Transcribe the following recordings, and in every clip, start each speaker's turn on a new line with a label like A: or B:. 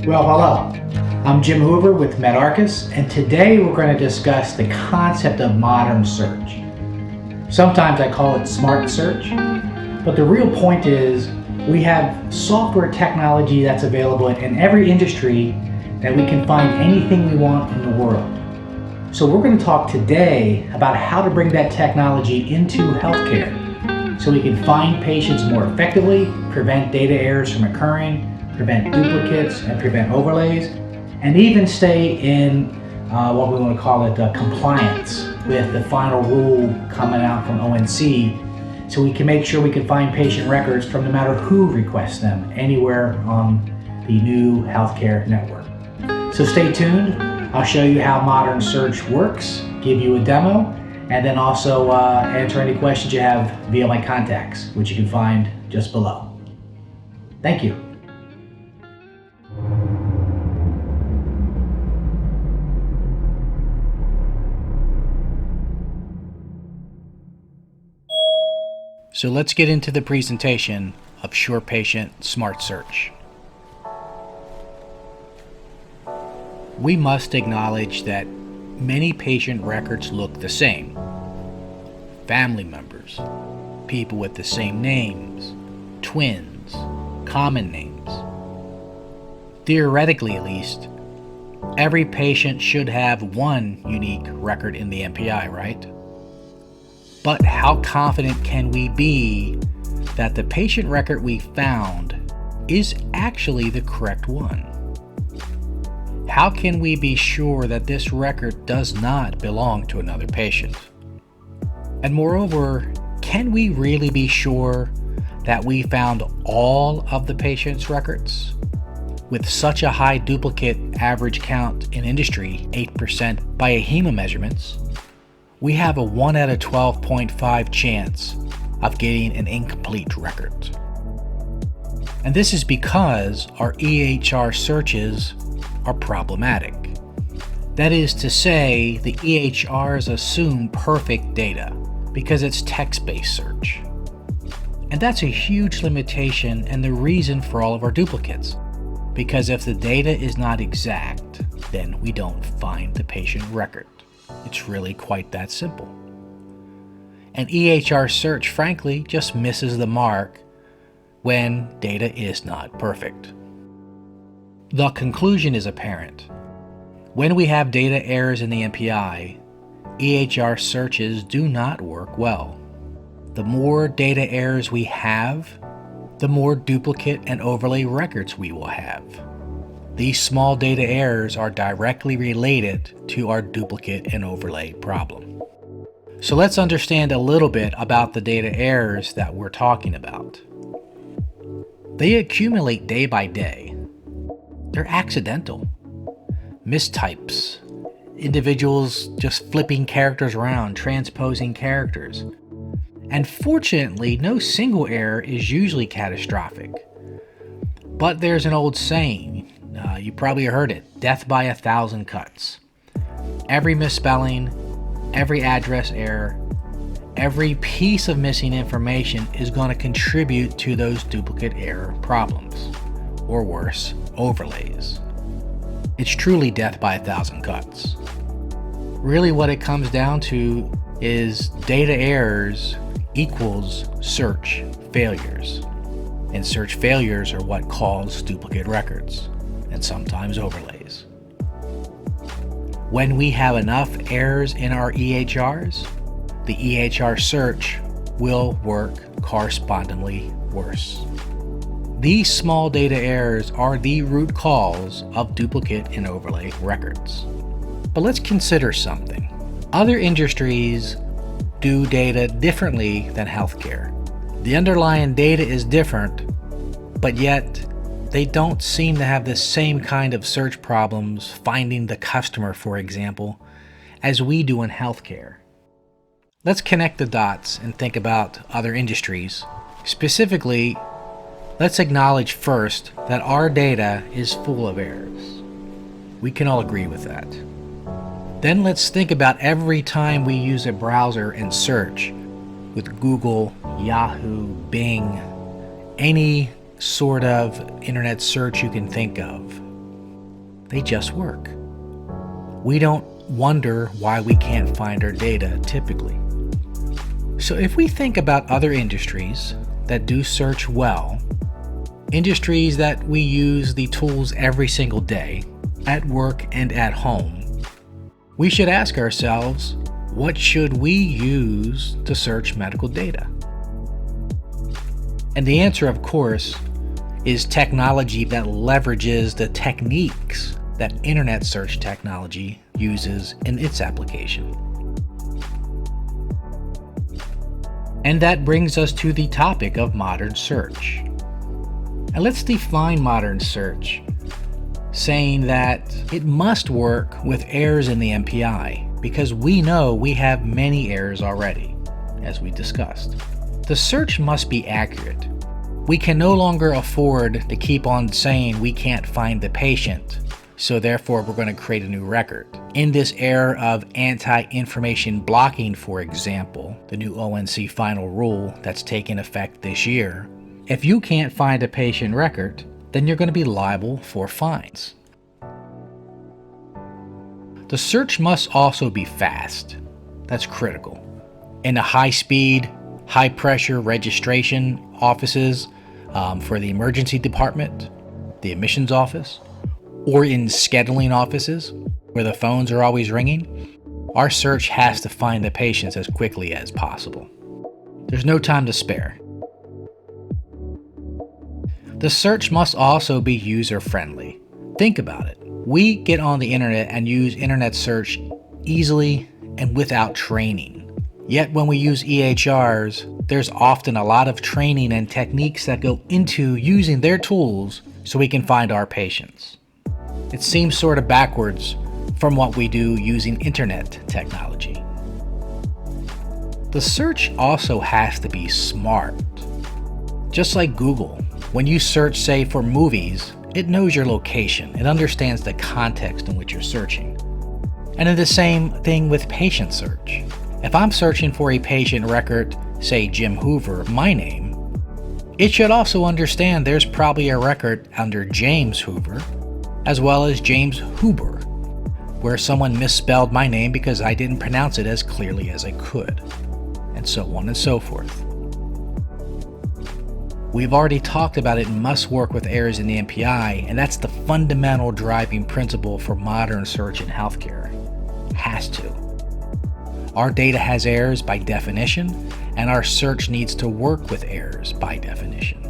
A: Well, hello. I'm Jim Hoover with Medarcus, and today we're going to discuss the concept of modern search. Sometimes I call it smart search, but the real point is we have software technology that's available in every industry that we can find anything we want in the world. So we're going to talk today about how to bring that technology into healthcare so we can find patients more effectively, prevent data errors from occurring, prevent duplicates and prevent overlays, and even stay in what we want to call it compliance with the final rule coming out from ONC, so we can make sure we can find patient records from no matter who requests them anywhere on the new healthcare network. So stay tuned. I'll show you how modern search works, give you a demo, and then also answer any questions you have via my contacts, which you can find just below. Thank you. So let's get into the presentation of SurePatient Smart Search. We must acknowledge that many patient records look the same. Family members, people with the same names, twins, common names. Theoretically, at least, every patient should have one unique record in the MPI, right? But how confident can we be that the patient record we found is actually the correct one? How can we be sure that this record does not belong to another patient? And moreover, can we really be sure that we found all of the patient's records? With such a high duplicate average count in industry, 8% by AHEMA measurements, we have a 1 out of 12.5 chance of getting an incomplete record. And this is because our EHR searches are problematic. That is to say, the EHRs assume perfect data because it's text-based search. And that's a huge limitation and the reason for all of our duplicates. Because if the data is not exact, then we don't find the patient record. It's really quite that simple. And EHR search, frankly, just misses the mark when data is not perfect. The conclusion is apparent. When we have data errors in the MPI, EHR searches do not work well. The more data errors we have, the more duplicate and overlay records we will have. These small data errors are directly related to our duplicate and overlay problem. So let's understand a little bit about the data errors that we're talking about. They accumulate day by day. They're accidental. Mistypes, individuals just flipping characters around, transposing characters. And fortunately, no single error is usually catastrophic. But there's an old saying, you probably heard it, death by 1,000 cuts. Every misspelling, every address error, every piece of missing information is going to contribute to those duplicate error problems, or worse, overlays. It's truly death by 1,000 cuts. Really what it comes down to is data errors equals search failures. And search failures are what cause duplicate records, and sometimes overlays. When we have enough errors in our EHRs, the EHR search will work correspondingly worse. These small data errors are the root cause of duplicate and overlay records. But let's consider something. Other industries do data differently than healthcare. The underlying data is different, but yet they don't seem to have the same kind of search problems finding the customer, for example, as we do in healthcare. Let's connect the dots and think about other industries. Specifically, let's acknowledge first that our data is full of errors. We can all agree with that. Then let's think about every time we use a browser and search with Google, Yahoo, Bing, any sort of internet search you can think of. They just work. We don't wonder why we can't find our data typically. So if we think about other industries that do search well, industries that we use the tools every single day, at work and at home, we should ask ourselves, what should we use to search medical data? And the answer, of course, is technology that leverages the techniques that internet search technology uses in its application. And that brings us to the topic of modern search. And let's define modern search, saying that it must work with errors in the MPI, because we know we have many errors already, as we discussed. The search must be accurate. We can no longer afford to keep on saying we can't find the patient, so therefore we're going to create a new record. In this era of anti-information blocking, for example, the new ONC final rule that's taking effect this year, if you can't find a patient record, then you're going to be liable for fines. The search must also be fast. That's critical. In the high-speed, high-pressure registration offices for the emergency department, the admissions office, or in scheduling offices where the phones are always ringing, our search has to find the patients as quickly as possible. There's no time to spare. The search must also be user-friendly. Think about it. We get on the internet and use internet search easily and without training. Yet when we use EHRs, there's often a lot of training and techniques that go into using their tools so we can find our patients. It seems sort of backwards from what we do using internet technology. The search also has to be smart. Just like Google, when you search, say, for movies, it knows your location. It understands the context in which you're searching. And it's the same thing with patient search. If I'm searching for a patient record, say Jim Hoover, my name, it should also understand there's probably a record under James Hoover, as well as James Huber, where someone misspelled my name because I didn't pronounce it as clearly as I could, and so on and so forth. We've already talked about it must work with errors in the MPI, and that's the fundamental driving principle for modern search in healthcare. Has to. Our data has errors by definition, and our search needs to work with errors by definition.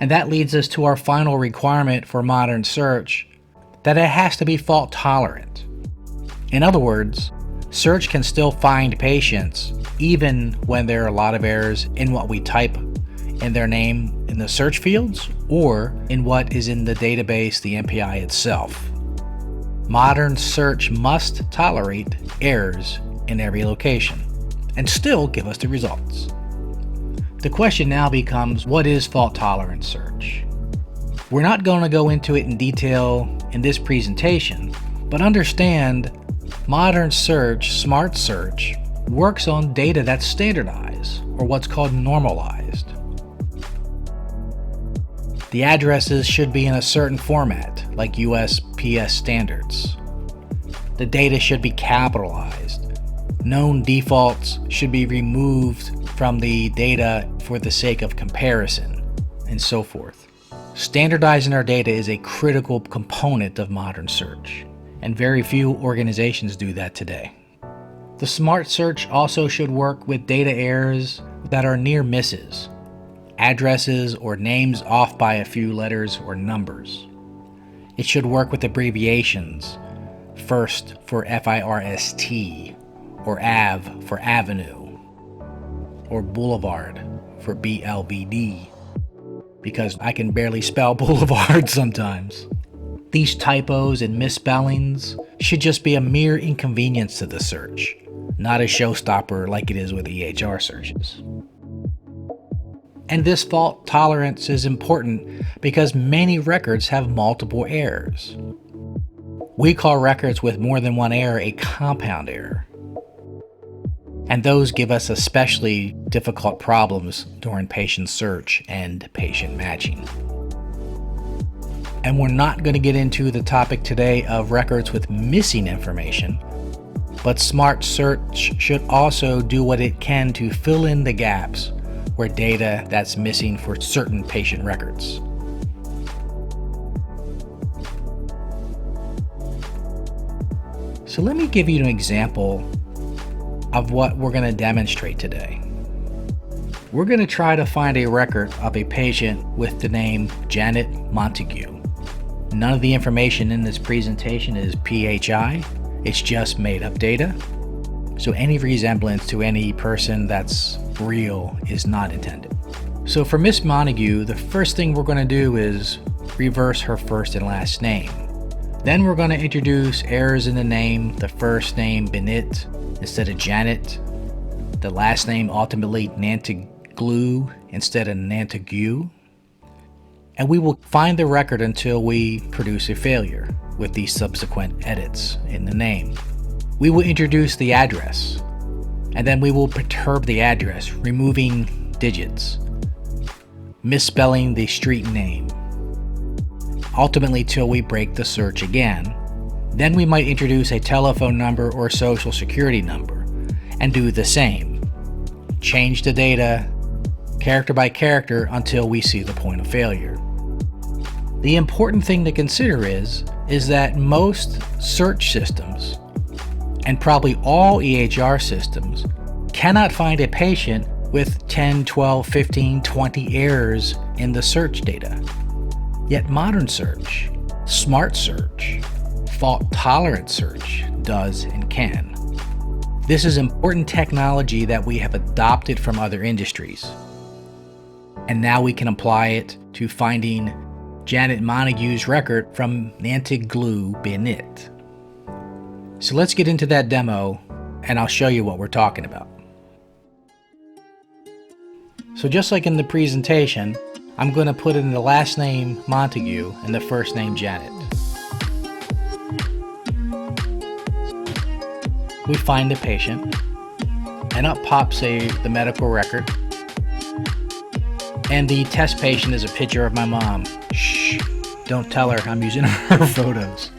A: And that leads us to our final requirement for modern search, that it has to be fault tolerant. In other words, search can still find patients even when there are a lot of errors in what we type in their name in the search fields or in what is in the database, the MPI itself. Modern search must tolerate errors in every location and still give us the results. The question now becomes, what is fault-tolerant search? We're not going to go into it in detail in this presentation, but understand modern search, smart search, works on data that's standardized, or what's called normalized. The addresses should be in a certain format, like USPS standards. The data should be capitalized. Known defaults should be removed from the data for the sake of comparison, and so forth. Standardizing our data is a critical component of modern search, and very few organizations do that today. The smart search also should work with data errors that are near misses, addresses or names off by a few letters or numbers. It should work with abbreviations, FIRST for FIRST, or AV for Avenue, or Boulevard for BLVD, because I can barely spell boulevard sometimes. These typos and misspellings should just be a mere inconvenience to the search, not a showstopper like it is with EHR searches. And this fault tolerance is important because many records have multiple errors. We call records with more than one error a compound error. And those give us especially difficult problems during patient search and patient matching. And we're not going to get into the topic today of records with missing information, but Smart Search should also do what it can to fill in the gaps where data that's missing for certain patient records. So let me give you an example of what we're going to demonstrate today. We're going to try to find a record of a patient with the name Janet Montague. None of the information in this presentation is PHI, it's just made up data. So any resemblance to any person that's real is not intended. So for Miss Montague, the first thing we're going to do is reverse her first and last name. Then we're going to introduce errors in the name, the first name Benit instead of Janet, the last name ultimately Nantaglu instead of Nantague. And we will find the record until we produce a failure with the subsequent edits in the name. We will introduce the address, and then we will perturb the address, removing digits, misspelling the street name, ultimately till we break the search again. Then we might introduce a telephone number or social security number and do the same. Change the data character by character until we see the point of failure. The important thing to consider is that most search systems, and probably all EHR systems, cannot find a patient with 10, 12, 15, 20 errors in the search data. Yet modern search, smart search, fault-tolerant search does and can. This is important technology that we have adopted from other industries. And now we can apply it to finding Janet Montague's record from Nantaglu Benit. So let's get into that demo and I'll show you what we're talking about. So just like in the presentation, I'm going to put in the last name Montague and the first name Janet. We find the patient and up pops the medical record. And the test patient is a picture of my mom. Shh, don't tell her I'm using her photos.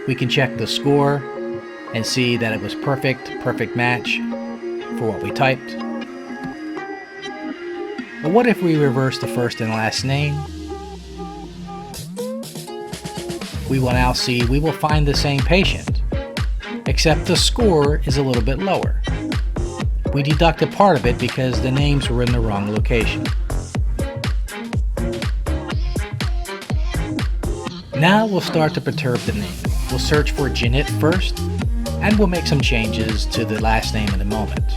A: We can check the score and see that it was perfect match for what we typed. But what if we reverse the first and last name? We will find the same patient, except the score is a little bit lower. We deducted part of it because the names were in the wrong location. Now we'll start to perturb the name. We'll search for Janet first, and we'll make some changes to the last name in a moment.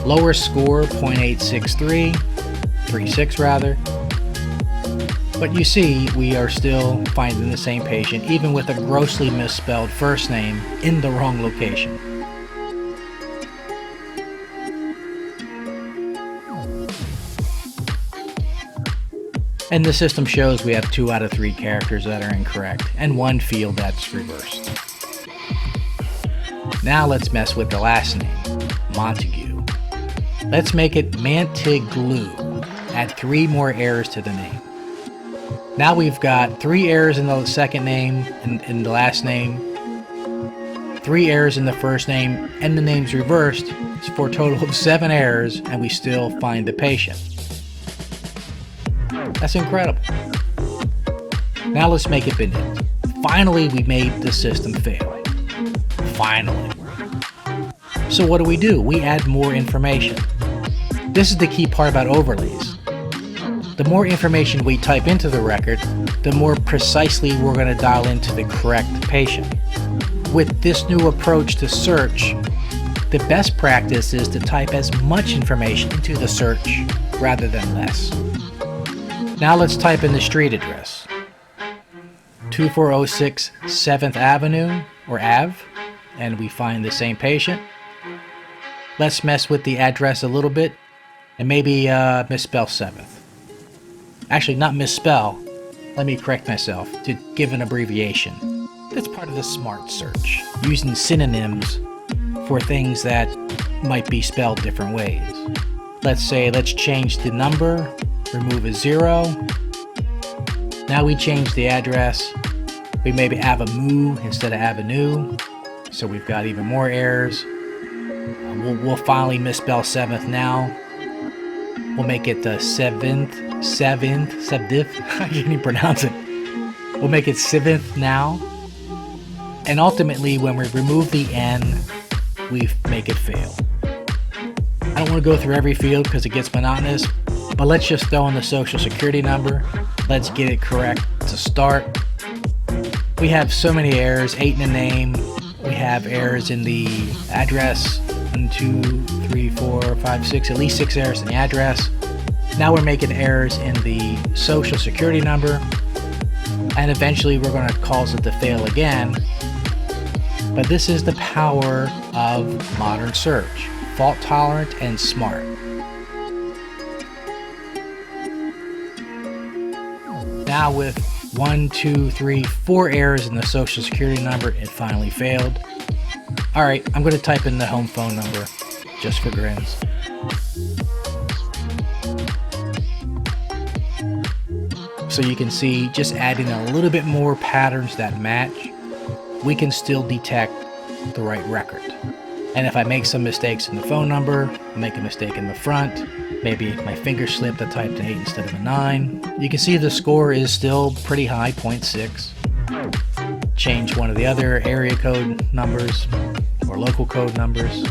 A: Lower score 0.863, rather. But you see, we are still finding the same patient, even with a grossly misspelled first name in the wrong location. And the system shows we have 2 out of 3 characters that are incorrect, and 1 field that's reversed. Now let's mess with the last name, Montague. Let's make it Mantaglu. Add 3 more errors to the name. Now we've got 3 errors in the second name and in the last name, 3 errors in the first name, and the name's reversed for a total of 7 errors, and we still find the patient. That's incredible. Now let's make it Benit. Finally, we made the system fail. Finally. So what do? We add more information. This is the key part about overlays. The more information we type into the record, the more precisely we're going to dial into the correct patient. With this new approach to search, the best practice is to type as much information into the search rather than less. Now let's type in the street address. 2406 7th Avenue, or Ave, and we find the same patient. Let's mess with the address a little bit, and maybe misspell 7th. Actually, not misspell. Let me correct myself to give an abbreviation. That's part of the smart search, using synonyms for things that might be spelled different ways. Let's change the number, remove a 0, Now we change the address. We maybe avenue instead of avenue. So we've got even more errors. We'll finally misspell 7th now. We'll make it the 7th. I can't even pronounce it. We'll make it 7th now. And ultimately, when we remove the N, we make it fail. I don't want to go through every field because it gets monotonous, but let's just throw in the social security number. Let's get it correct to start. We have so many errors, 8 in the name. We have errors in the address. 1, 2, 3, 4, 5, 6, at least 6 errors in the address. Now we're making errors in the social security number. And eventually we're going to cause it to fail again. But this is the power of modern search. Fault tolerant and smart. Now with 1, 2, 3, 4 errors in the social security number, it finally failed. Alright, I'm going to type in the home phone number just for grins. So you can see, just adding a little bit more patterns that match, we can still detect the right record. And if I make some mistakes in the phone number, make a mistake in the front, maybe my finger slipped, I typed an 8 instead of a 9, you can see the score is still pretty high, 0.6. Change one of the other area code numbers or local code numbers,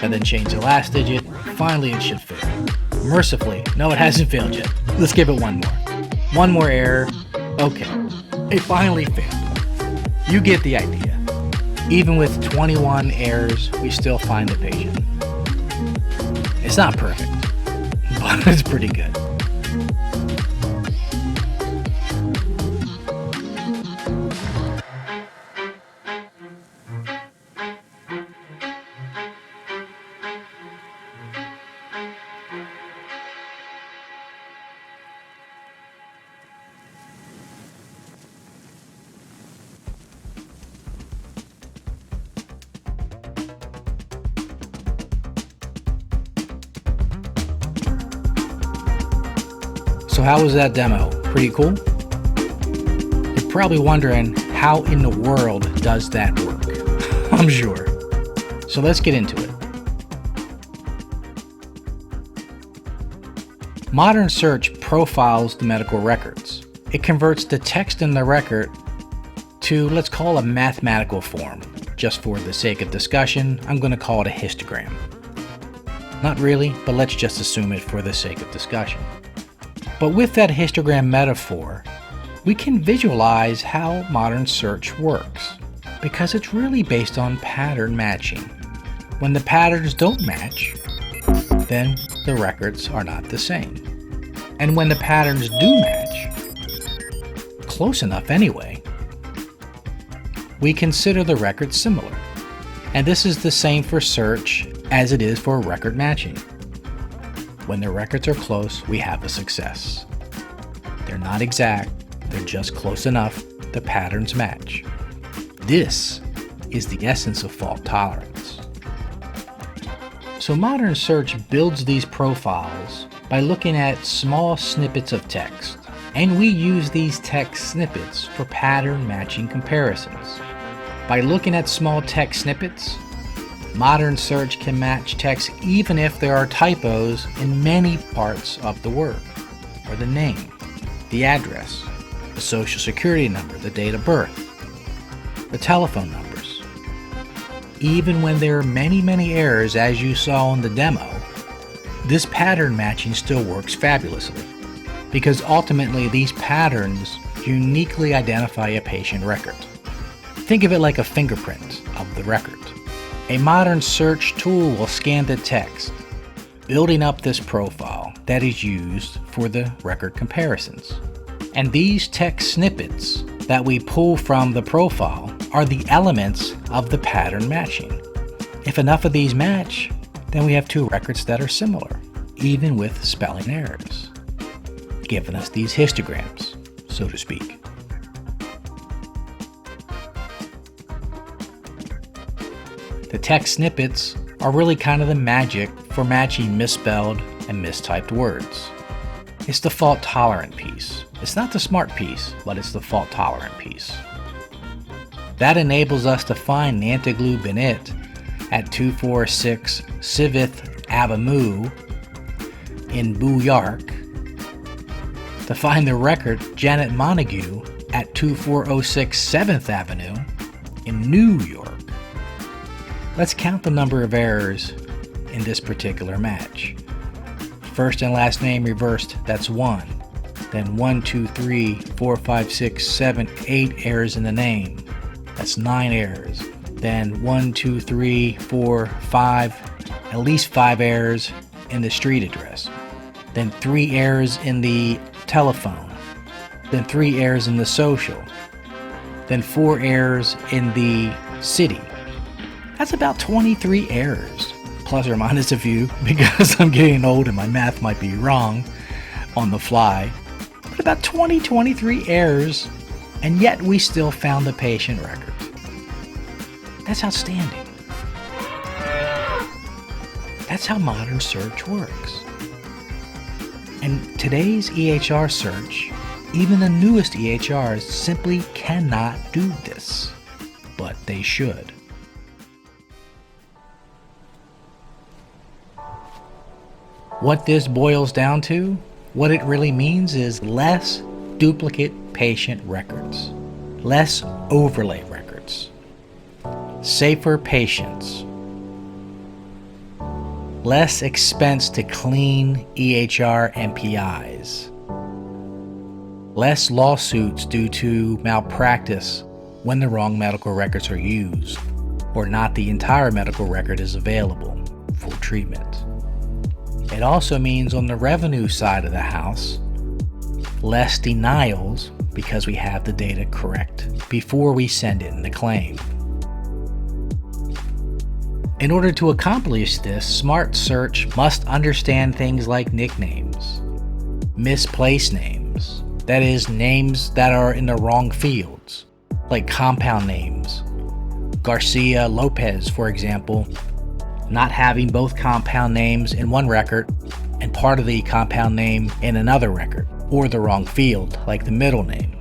A: and then change the last digit. Finally, it should fail. Mercifully, no, it hasn't failed yet. Let's give it one more. One more error. Okay, it finally failed. You get the idea. Even with 21 errors, we still find the patient. It's not perfect, but it's pretty good. So how was that demo? Pretty cool? You're probably wondering, how in the world does that work? I'm sure. So let's get into it. Modern search profiles the medical records. It converts the text in the record to, let's call, a mathematical form. Just for the sake of discussion, I'm going to call it a histogram. Not really, but let's just assume it for the sake of discussion. But with that histogram metaphor, we can visualize how modern search works, because it's really based on pattern matching. When the patterns don't match, then the records are not the same. And when the patterns do match, close enough anyway, we consider the records similar. And this is the same for search as it is for record matching. When the records are close, we have a success. They're not exact, they're just close enough, the patterns match. This is the essence of fault tolerance. So modern search builds these profiles by looking at small snippets of text, and we use these text snippets for pattern matching comparisons. By looking at small text snippets, modern search can match text even if there are typos in many parts of the word, or the name, the address, the social security number, the date of birth, the telephone numbers. Even when there are many errors, as you saw in the demo, this pattern matching still works fabulously, because ultimately these patterns uniquely identify a patient record. Think of it like a fingerprint of the record. A modern search tool will scan the text, building up this profile that is used for the record comparisons. And these text snippets that we pull from the profile are the elements of the pattern matching. If enough of these match, then we have two records that are similar, even with spelling errors, giving us these histograms, so to speak. The text snippets are really kind of the magic for matching misspelled and mistyped words. It's the fault-tolerant piece. It's not the smart piece, but it's the fault-tolerant piece. That enables us to find Nantiglu-Bennett at 246 Sivith Avenue in Booyark, to find the record Janet Montague at 2406 7th Avenue in New York. Let's count the number of errors in this particular match. First and last name reversed, that's 1. Then 1, 2, 3, 4, 5, 6, 7, 8 errors in the name. That's 9 errors. Then 1, 2, 3, 4, 5, at least 5 errors in the street address. Then 3 errors in the telephone. Then 3 errors in the social. Then 4 errors in the city. That's about 23 errors. Plus or minus a few, because I'm getting old and my math might be wrong on the fly. But about 23 errors, and yet we still found the patient record. That's outstanding. That's how modern search works. And today's EHR search, even the newest EHRs, simply cannot do this. But they should. What this boils down to, what it really means is less duplicate patient records, less overlay records, safer patients, less expense to clean EHR MPIs, less lawsuits due to malpractice when the wrong medical records are used, or not the entire medical record is available for treatment. It also means on the revenue side of the house, less denials because we have the data correct before we send in the claim. In order to accomplish this, Smart Search must understand things like nicknames, misplaced names, that is, names that are in the wrong fields, like compound names. Garcia Lopez, for example, not having both compound names in one record and part of the compound name in another record, or the wrong field, like the middle name.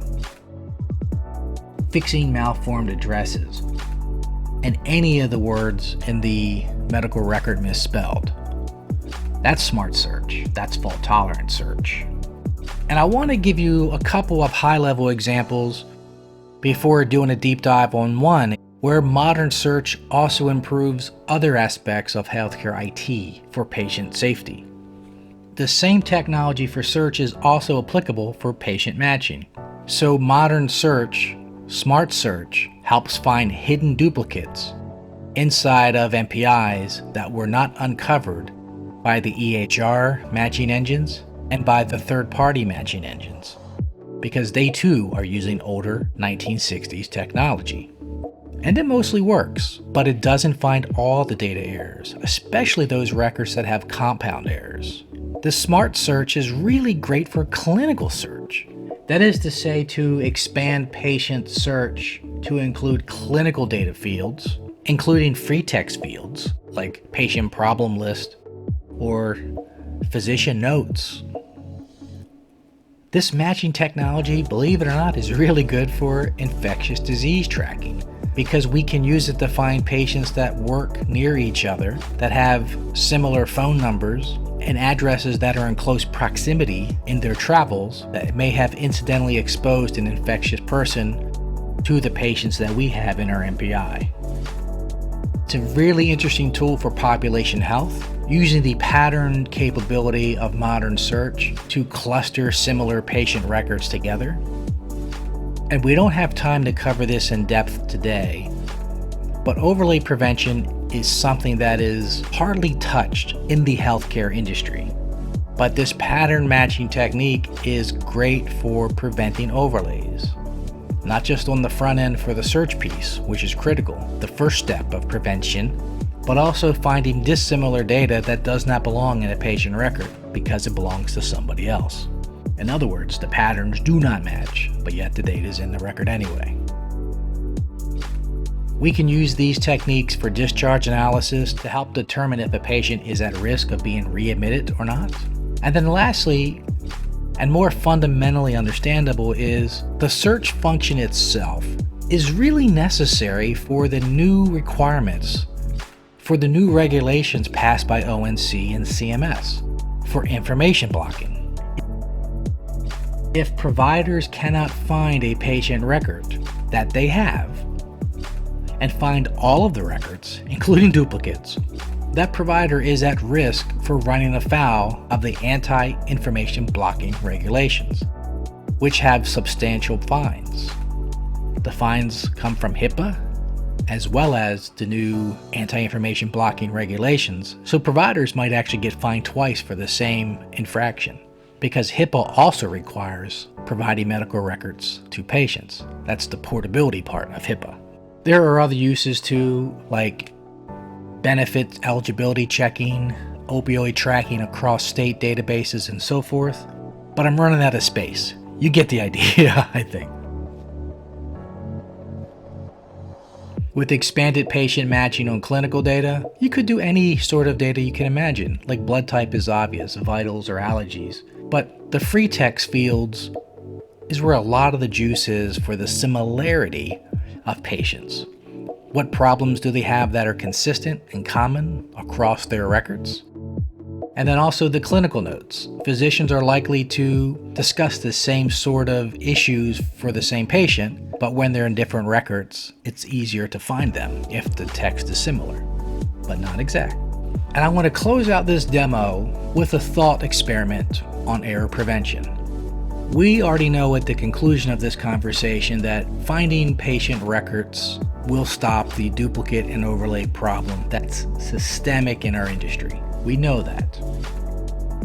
A: Fixing malformed addresses, and any of the words in the medical record misspelled. That's Smart Search. That's fault-tolerant search. And I want to give you a couple of high-level examples before doing a deep dive on one, where modern search also improves other aspects of healthcare IT for patient safety. The same technology for search is also applicable for patient matching. So modern search, Smart Search, helps find hidden duplicates inside of MPIs that were not uncovered by the EHR matching engines and by the third-party matching engines, because they too are using older 1960s technology. And it mostly works, but it doesn't find all the data errors, especially those records that have compound errors. The Smart Search is really great for clinical search. That is to say, to expand patient search to include clinical data fields, including free text fields like patient problem list or physician notes. This matching technology, believe it or not, is really good for infectious disease tracking, because we can use it to find patients that work near each other, that have similar phone numbers and addresses that are in close proximity in their travels, that may have incidentally exposed an infectious person to the patients that we have in our MPI. It's a really interesting tool for population health, using the pattern capability of modern search to cluster similar patient records together. And we don't have time to cover this in depth today, but overlay prevention is something that is hardly touched in the healthcare industry. But this pattern matching technique is great for preventing overlays, not just on the front end for the search piece, which is critical, the first step of prevention, but also finding dissimilar data that does not belong in a patient record because it belongs to somebody else. In other words, the patterns do not match, but yet the data is in the record anyway. We can use these techniques for discharge analysis to help determine if a patient is at risk of being readmitted or not. And then lastly, and more fundamentally understandable is the search function itself is really necessary for the new requirements, for the new regulations passed by ONC and CMS for information blocking. If providers cannot find a patient record that they have and find all of the records, including duplicates, that provider is at risk for running afoul of the anti-information blocking regulations, which have substantial fines. The fines come from HIPAA as well as the new anti-information blocking regulations, so providers might actually get fined twice for the same infraction, because HIPAA also requires providing medical records to patients. That's the portability part of HIPAA. There are other uses too, like benefit eligibility checking, opioid tracking across state databases, and so forth, but I'm running out of space. You get the idea, I think. With expanded patient matching on clinical data, you could do any sort of data you can imagine, like blood type is obvious, vitals or allergies. But the free text fields is where a lot of the juice is for the similarity of patients. What problems do they have that are consistent and common across their records? And then also the clinical notes. Physicians are likely to discuss the same sort of issues for the same patient, but when they're in different records, it's easier to find them if the text is similar, but not exact. And I want to close out this demo with a thought experiment on error prevention. We already know at the conclusion of this conversation that finding patient records will stop the duplicate and overlay problem that's systemic in our industry. We know that.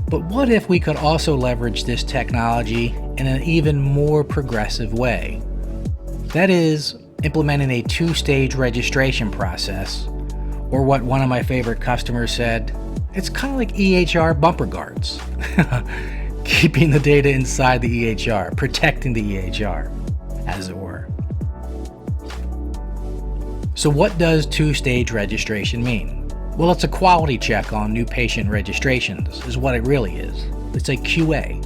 A: But what if we could also leverage this technology in an even more progressive way? That is, implementing a two-stage registration process, or what one of my favorite customers said, it's kind of like EHR bumper guards. Keeping the data inside the EHR, protecting the EHR, as it were. So what does two-stage registration mean? Well, it's a quality check on new patient registrations, is what it really is. It's a QA.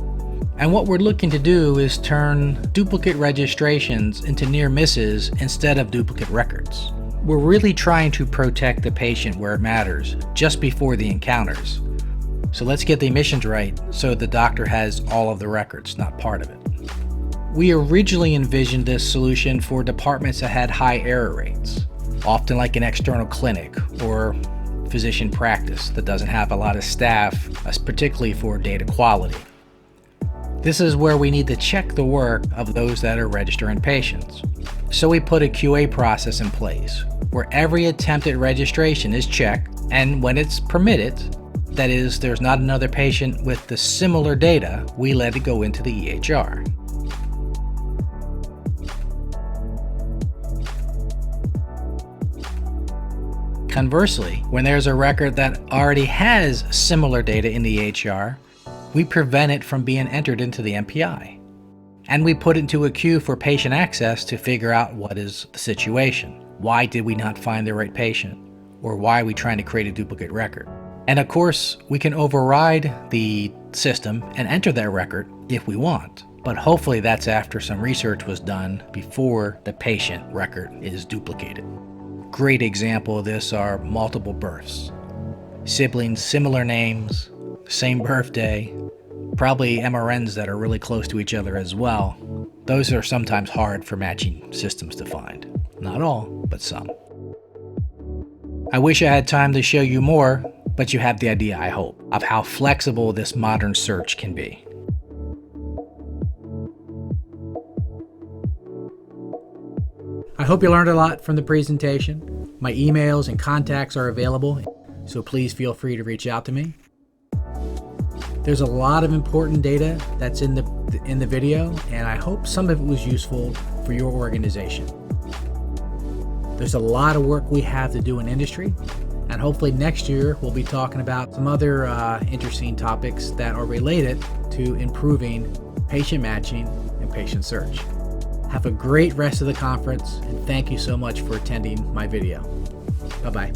A: And what we're looking to do is turn duplicate registrations into near misses instead of duplicate records. We're really trying to protect the patient where it matters, just before the encounters. So let's get the omissions right so the doctor has all of the records, not part of it. We originally envisioned this solution for departments that had high error rates, often like an external clinic or physician practice that doesn't have a lot of staff, particularly for data quality. This is where we need to check the work of those that are registering patients. So we put a QA process in place where every attempted registration is checked, and when it's permitted, that is, there's not another patient with the similar data, we let it go into the EHR. Conversely, when there's a record that already has similar data in the EHR, we prevent it from being entered into the MPI. And we put it into a queue for patient access to figure out what is the situation. Why did we not find the right patient? Or why are we trying to create a duplicate record? And of course, we can override the system and enter that record if we want. But hopefully that's after some research was done before the patient record is duplicated. Great example of this are multiple births. Siblings, similar names, same birthday, probably MRNs that are really close to each other as well. Those are sometimes hard for matching systems to find. Not all, but some. I wish I had time to show you more, but you have the idea, I hope, of how flexible this modern search can be. I hope you learned a lot from the presentation. My emails and contacts are available, so please feel free to reach out to me. There's a lot of important data that's in the video, and I hope some of it was useful for your organization. There's a lot of work we have to do in industry, and hopefully next year we'll be talking about some other interesting topics that are related to improving patient matching and patient search. Have a great rest of the conference, and thank you so much for attending my video. Bye-bye.